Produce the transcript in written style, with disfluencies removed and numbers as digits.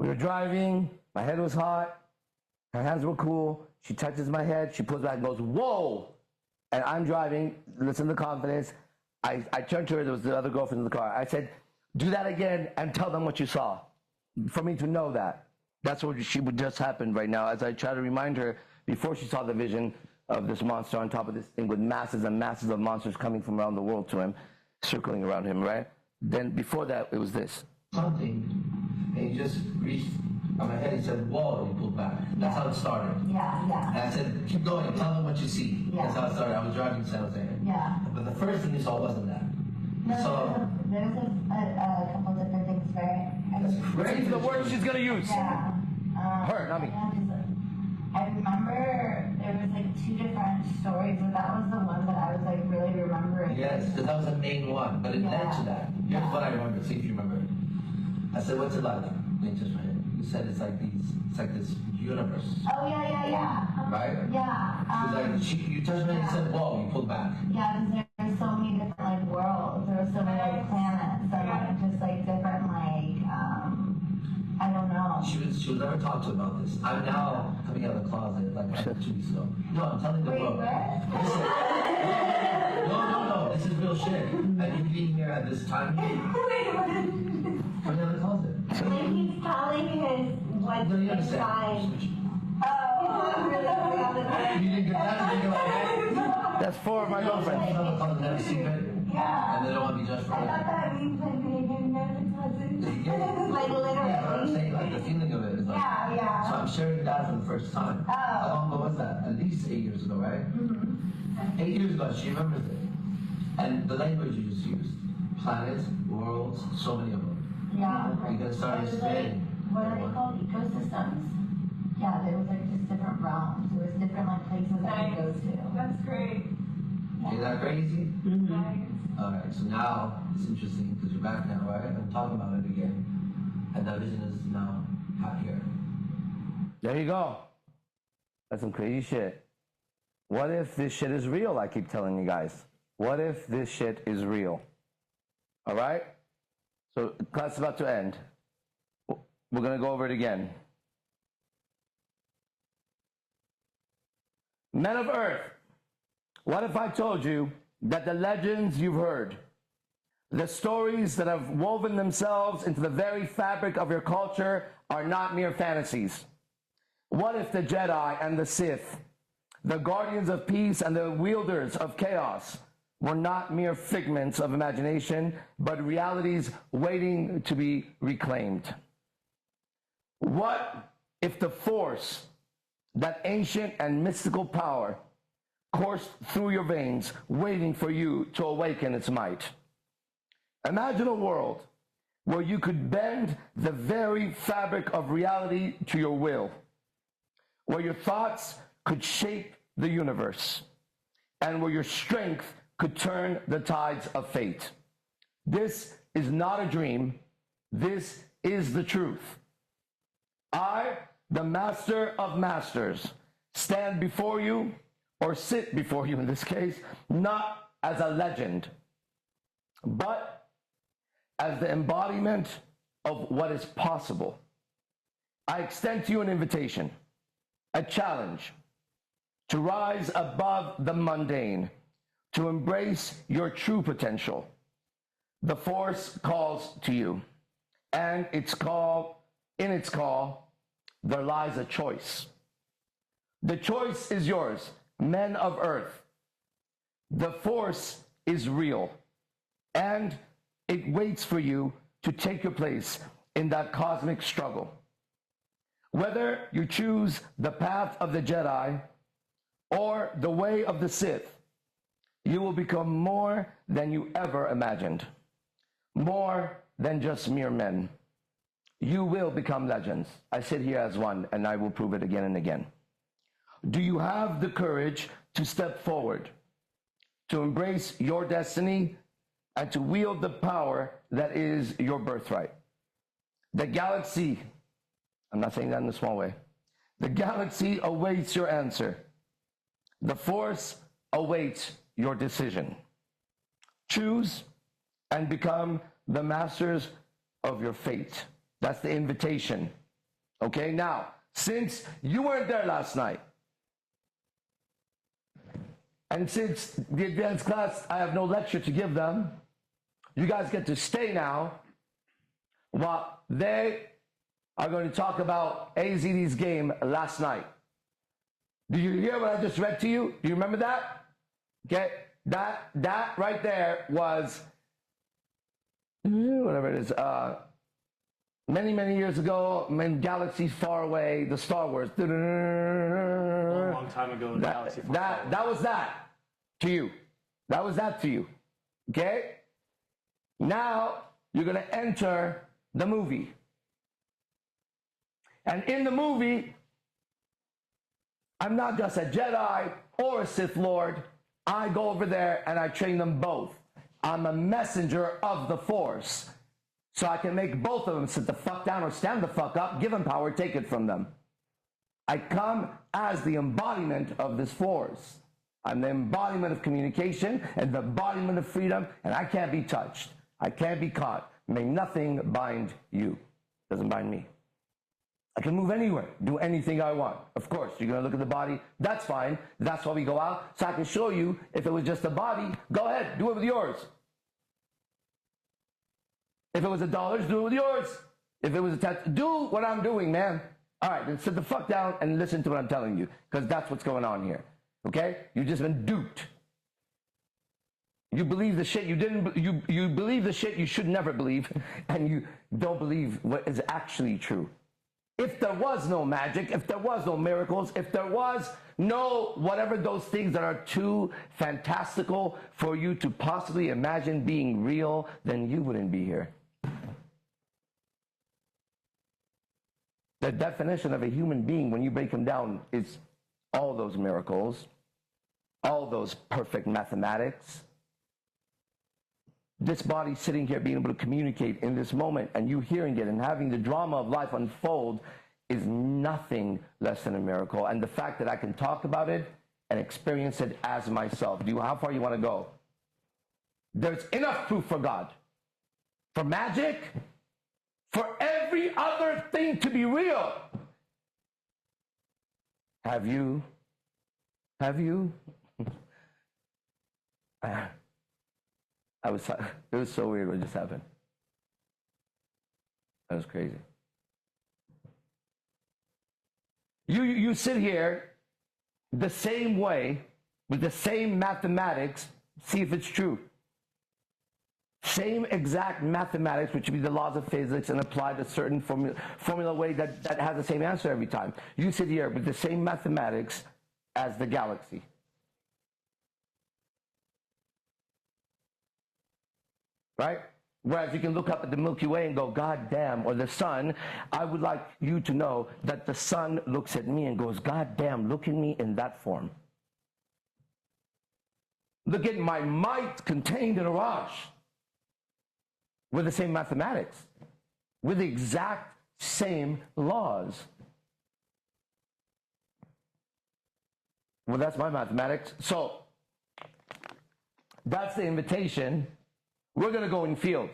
We were driving, my head was hot, her hands were cool, she touches my head, she pulls back and goes, whoa! And I'm driving, listen to the confidence. I turned to her, there was the other girlfriend in the car. I said, do that again and tell them what you saw. For me to know that. That's what she would just happen right now as I try to remind her before she saw the vision of this monster on top of this thing with masses and masses of monsters coming from around the world to him, circling around him, right? Then before that, it was this. Something, and he just reached on my head, he said, whoa, he pulled back. That's how it started. Yeah. And I said, keep going, tell them what you see. Yeah. That's how it started. I was driving to San Jose. Yeah. But the first thing you saw wasn't that. No, there was a couple different things, right? That's crazy. The word she's gonna use. Yeah. Her, not me. I remember there was like two different stories, and that was the one that I was like really remembering. Yes, because that was the main one, but it led to that. Here's what I remember, see if you remember. I said, what's it like? They just read it. You said it's like this universe. Oh, yeah. Right? Yeah. You touched me and you said, whoa, you pulled back. Yeah, because there's so many different like worlds. There were so many like planets and like just like different like I don't know. She was never talked to about this. I'm now coming out of the closet like 2 weeks ago. No, I'm telling the world. Listen, no, this is real shit. And you being here at this time, coming out of the closet. Like he's telling his what's No, you inside. understand. Oh, I'm really You didn't get that? You didn't get that? That's four of my girlfriends. Coming out of the closet, never secret. Yeah. And they don't want to be judged for I it. thought that means like maybe another cousin. Like literally. Yeah, but I'm saying like the feeling of it is like. Yeah. So I'm sharing that for the first time. Oh. How long ago was that? At least 8 years ago, right? Mm-hmm. 8 years ago, she remembers it. And the language you just used, planets, worlds, so many of them. Yeah. You're gonna start It was expanding. like, what are they called? Ecosystems? Yeah, there was like just different realms. There was different like places that you go to. That's great. Is that crazy? Nice. Alright, so now it's interesting because you're back now, right? I'm talking about it again. And that vision is now happier. There you go. That's some crazy shit. What if this shit is real? I keep telling you guys. What if this shit is real? All right? So class is about to end. We're going to go over it again. Men of Earth, what if I told you that the legends you've heard, the stories that have woven themselves into the very fabric of your culture are not mere fantasies? What if the Jedi and the Sith, the guardians of peace and the wielders of chaos were not mere figments of imagination, but realities waiting to be reclaimed? What if the Force, that ancient and mystical power, coursed through your veins, waiting for you to awaken its might? Imagine a world where you could bend the very fabric of reality to your will, where your thoughts could shape the universe, and where your strength could turn the tides of fate. This is not a dream. This is the truth. I, the Master of Masters, stand before you, or sit before you in this case, not as a legend, but as the embodiment of what is possible. I extend to you an invitation, a challenge, to rise above the mundane, to embrace your true potential. The Force calls to you, and in its call, there lies a choice. The choice is yours, men of Earth. The Force is real, and it waits for you to take your place in that cosmic struggle. Whether you choose the path of the Jedi or the way of the Sith, you will become more than you ever imagined, more than just mere men. You will become legends. I sit here as one, and I will prove it again and again. Do you have the courage to step forward, to embrace your destiny, and to wield the power that is your birthright? The galaxy, I'm not saying that in a small way, the galaxy awaits your answer. The Force awaits your decision. Choose and become the masters of your fate. That's the invitation Okay, now, since you weren't there last night, and since the advanced class, I have no lecture to give them, you guys get to stay now while they are going to talk about AZD's game last night. Do you hear what I just read to you? Do you remember that? Okay, that right there was, whatever it is, many, many years ago, in galaxies far away, the Star Wars. A long time ago in the galaxy far away. That was that to you. That was that to you. Okay? Now, you're going to enter the movie. And in the movie, I'm not just a Jedi or a Sith Lord. I go over there and I train them both. I'm a messenger of the Force. So I can make both of them sit the fuck down or stand the fuck up, give them power, take it from them. I come as the embodiment of this Force. I'm the embodiment of communication and the embodiment of freedom, and I can't be touched. I can't be caught. May nothing bind you. Doesn't bind me. I can move anywhere, do anything I want. Of course, you're going to look at the body. That's fine. That's why we go out. So I can show you if it was just a body, go ahead, do it with yours. If it was $1, do it with yours. If it was a tattoo, do what I'm doing, man. All right, then sit the fuck down and listen to what I'm telling you, because that's what's going on here. Okay? You've just been duped. You believe the shit you didn't. You believe the shit you should never believe, and you don't believe what is actually true. If there was no magic, if there was no miracles, if there was no whatever those things that are too fantastical for you to possibly imagine being real, then you wouldn't be here. The definition of a human being, when you break them down, is all those miracles, all those perfect mathematics. This body sitting here being able to communicate in this moment and you hearing it and having the drama of life unfold is nothing less than a miracle. And the fact that I can talk about it and experience it as myself. How far you want to go? There's enough proof for God, for magic, for every other thing to be real. Have you? It was so weird what just happened. That was crazy. You sit here the same way, with the same mathematics, see if it's true. Same exact mathematics, which would be the laws of physics, and applied a certain formula way that has the same answer every time. You sit here with the same mathematics as the galaxy. Right? Whereas you can look up at the Milky Way and go, God damn, or the sun, I would like you to know that the sun looks at me and goes, God damn, look at me in that form. Look at my might contained in a Raj. With the same mathematics, with the exact same laws. Well, that's my mathematics. So, that's the invitation. We're going to go in field.